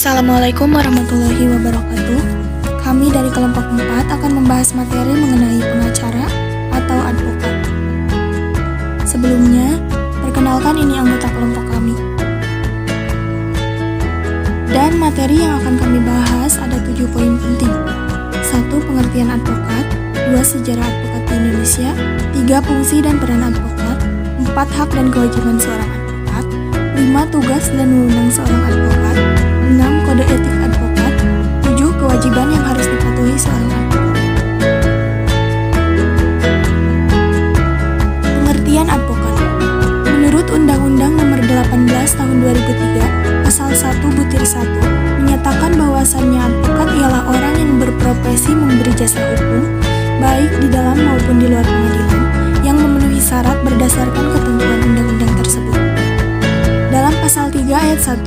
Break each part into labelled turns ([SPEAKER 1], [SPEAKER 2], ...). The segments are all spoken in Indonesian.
[SPEAKER 1] Assalamualaikum warahmatullahi wabarakatuh. Kami dari kelompok 4 akan membahas materi mengenai pengacara atau advokat. Sebelumnya, perkenalkan ini anggota kelompok kami. Dan materi yang akan kami bahas ada 7 poin penting. 1. Pengertian advokat. 2. Sejarah advokat di Indonesia. 3. Fungsi dan peran advokat. 4. Hak dan kewajiban seorang advokat. 5. Tugas dan wewenang seorang advokat. 6. Kode etik advokat. 7. Kewajiban yang harus dipatuhi seorang advokat. Pengertian advokat. Menurut Undang-Undang Nomor 18 Tahun 2003, Pasal 1 Butir 1, menyatakan bahwasannya advokat ialah orang yang berprofesi memberi jasa hukum, baik di dalam maupun di luar pengadilan, yang memenuhi syarat berdasarkan ketentuan undang-undang tersebut. Dalam Pasal 3 Ayat 1,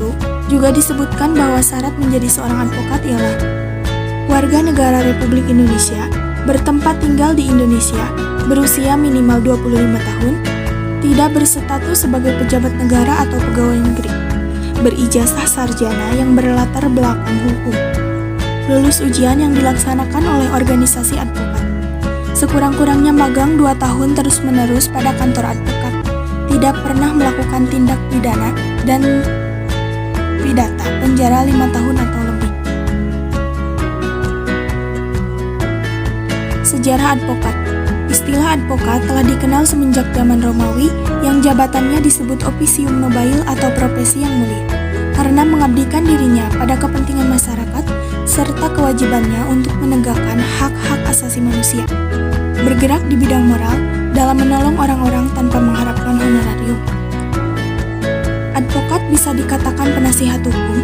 [SPEAKER 1] juga disebutkan bahwa syarat menjadi seorang advokat ialah warga negara Republik Indonesia, bertempat tinggal di Indonesia, berusia minimal 25 tahun, tidak berstatus sebagai pejabat negara atau pegawai negeri, berijazah sarjana yang berlatar belakang hukum, lulus ujian yang dilaksanakan oleh organisasi advokat, sekurang-kurangnya magang 2 tahun terus-menerus pada kantor advokat, tidak pernah melakukan tindak pidana dan pidata penjara 5 tahun atau lebih. Sejarah advokat. Istilah advokat telah dikenal semenjak zaman Romawi yang jabatannya disebut officium nobile atau profesi yang mulia, karena mengabdikan dirinya pada kepentingan masyarakat serta kewajibannya untuk menegakkan hak-hak asasi manusia, bergerak di bidang moral dalam menolong orang-orang tanpa mengharapkan honorarium. Advokat bisa dikatakan penasihat hukum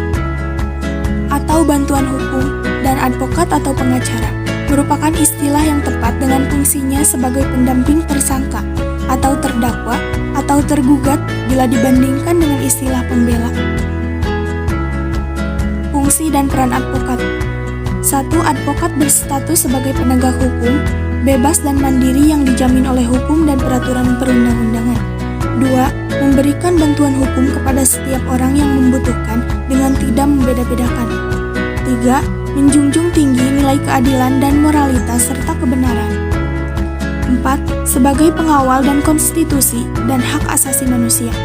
[SPEAKER 1] atau bantuan hukum, dan advokat atau pengacara merupakan istilah yang tepat dengan fungsinya sebagai pendamping tersangka atau terdakwa atau tergugat bila dibandingkan dengan istilah pembela. Fungsi dan peran advokat. 1. Advokat berstatus sebagai penegak hukum, bebas dan mandiri yang dijamin oleh hukum dan peraturan perundang-undangan. 2. Memberikan bantuan hukum kepada setiap orang yang membutuhkan dengan tidak membeda-bedakan. 3. Menjunjung tinggi nilai keadilan dan moralitas serta kebenaran. 4. Sebagai pengawal dan konstitusi dan hak asasi manusia.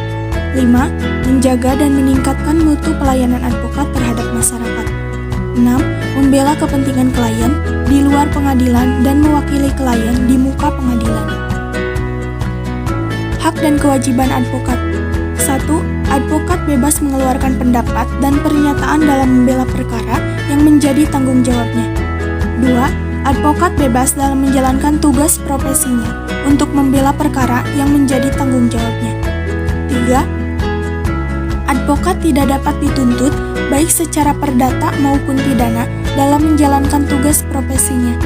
[SPEAKER 1] 5. Menjaga dan meningkatkan mutu pelayanan advokat terhadap masyarakat. 6. Membela kepentingan klien di luar pengadilan dan mewakili klien di muka pengadilan. Hak dan kewajiban advokat. 1. Advokat bebas mengeluarkan pendapat dan pernyataan dalam membela perkara yang menjadi tanggung jawabnya. 2. Advokat bebas dalam menjalankan tugas profesinya untuk membela perkara yang menjadi tanggung jawabnya. 3. Advokat tidak dapat dituntut baik secara perdata maupun pidana dalam menjalankan tugas profesinya.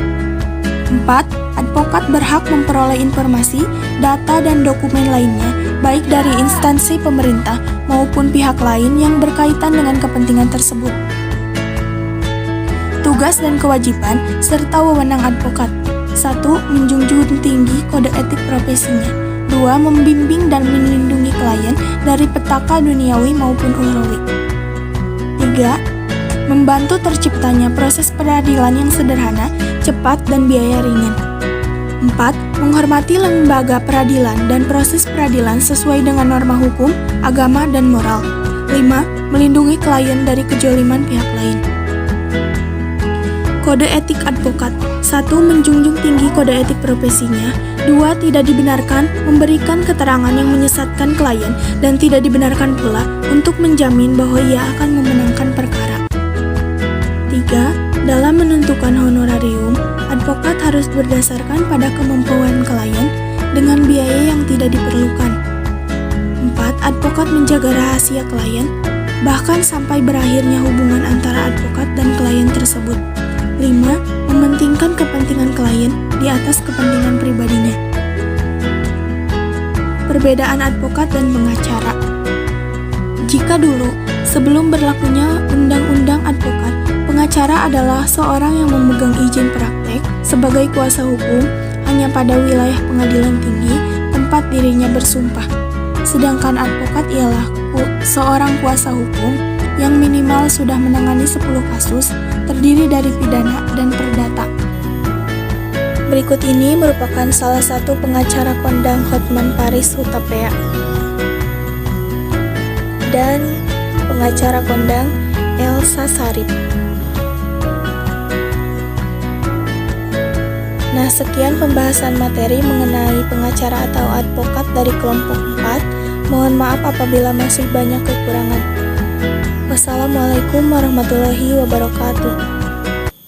[SPEAKER 1] 4. Advokat berhak memperoleh informasi, data, dan dokumen lainnya, baik dari instansi pemerintah maupun pihak lain yang berkaitan dengan kepentingan tersebut. Tugas dan kewajiban serta wewenang advokat. 1. Menjunjung tinggi kode etik profesinya. 2. Membimbing dan melindungi klien dari petaka duniawi maupun ukhrawi. 3. Membantu terciptanya proses peradilan yang sederhana, cepat, dan biaya ringan. 4. Menghormati lembaga peradilan dan proses peradilan sesuai dengan norma hukum, agama, dan moral. 5. Melindungi klien dari kejoliman pihak lain. Kode etik advokat. 1. Menjunjung tinggi kode etik profesinya. 2. Tidak dibenarkan memberikan keterangan yang menyesatkan klien dan tidak dibenarkan pula untuk menjamin bahwa ia akan memenangkan perkara. 3. Dalam menentukan honorarium, advokat harus berdasarkan pada kemampuan klien dengan biaya yang tidak diperlukan. 4. Advokat menjaga rahasia klien, bahkan sampai berakhirnya hubungan antara advokat dan klien tersebut. 5. Mementingkan kepentingan klien di atas kepentingan pribadinya. Perbedaan advokat dan pengacara. Jika dulu, sebelum berlakunya Undang-Undang Advokat, pengacara adalah seorang yang memegang izin praktek sebagai kuasa hukum hanya pada wilayah pengadilan tinggi tempat dirinya bersumpah. Sedangkan advokat ialah seorang kuasa hukum yang minimal sudah menangani 10 kasus, terdiri dari pidana dan perdata. Berikut ini merupakan salah satu pengacara kondang Hotman Paris Hutapea dan pengacara kondang Elsa Sharif. Nah, sekian pembahasan materi mengenai pengacara atau advokat dari kelompok 4. Mohon maaf apabila masih banyak kekurangan. Wassalamualaikum warahmatullahi wabarakatuh.